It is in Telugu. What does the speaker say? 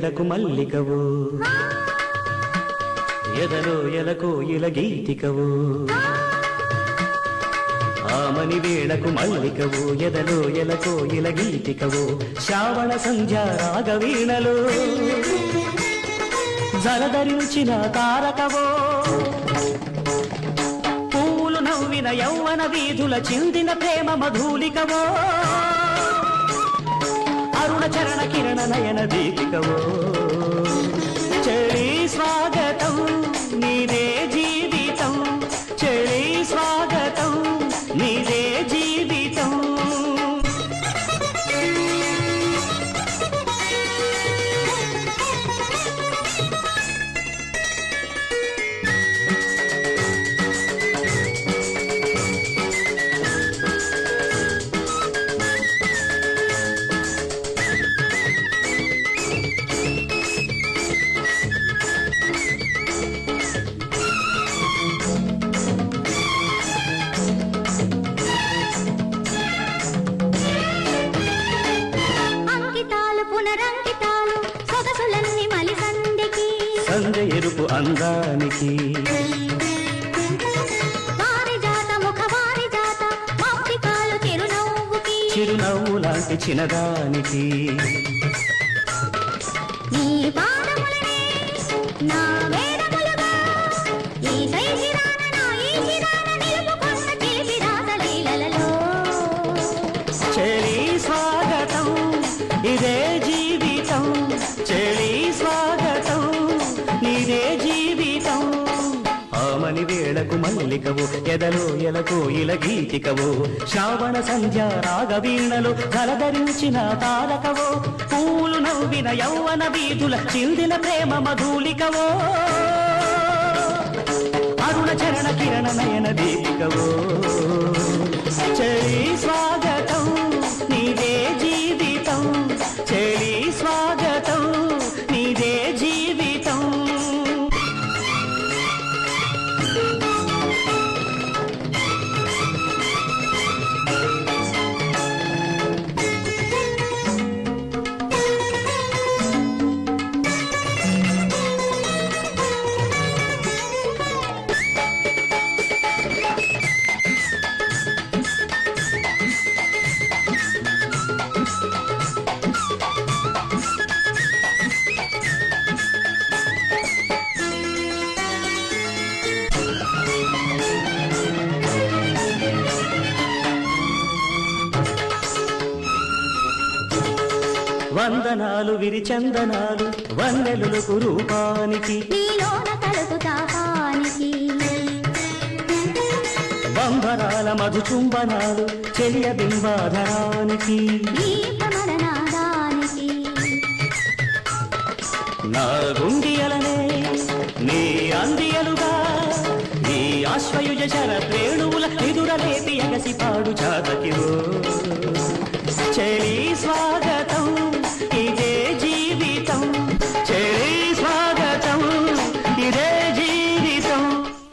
వేళకు మల్లికవు ఎదలో ఎలకు ఇల గీతికవు ఆమని వేళకు మల్లికవు ఎదలో ఎలకు ఇల గీతికవు శ్రావణ సంధ్యా రాగవీణలో జలధరించిన తారకవో పూలు నవ్విన యౌవన వీధుల చిందిన ప్రేమ మధూలికవో అరుణ చరణ కిరణ నయన దీపికవో చెలి స్వాగతం నీదే జీవితం చెలి స్వాగతం నీదే జీవితం సంధ్య ఎరుపు అందానికి చిరునవ్వు లాంటి చిన్నదానికి చెలి స్వాగతం ఇదే జీవితం చెలి స్వాగతం నీదే జీవితం ఆమని వేళకు మల్లికవు ఎదలో ఎలకు ఇల గీతికవు శ్రావణ సంధ్యా రాగవీణలు కలధరించిన తారకవో పూలు నవ్విన యౌవన వీధుల చిందిన ప్రేమ మధూలికవో అరుణ చరణ కిరణ నయన దీపికవో చెలి స్వాగతం నీదే జీవితం చెలి స్వాగతం నీదే జీవితం వందనాలు విరిచందనాలు వన్నెలులకు రూపానికి బంబరాల మధుచుంబనాలు చెలియ బింబాధరానికి నా గుండియలనే నీ అందియలుగా నీ ఆశ్వయుజ శరద్వేణువుల ఎదురలేపి ఎగసి పాడు జాతకివో చెలి స్వాగతం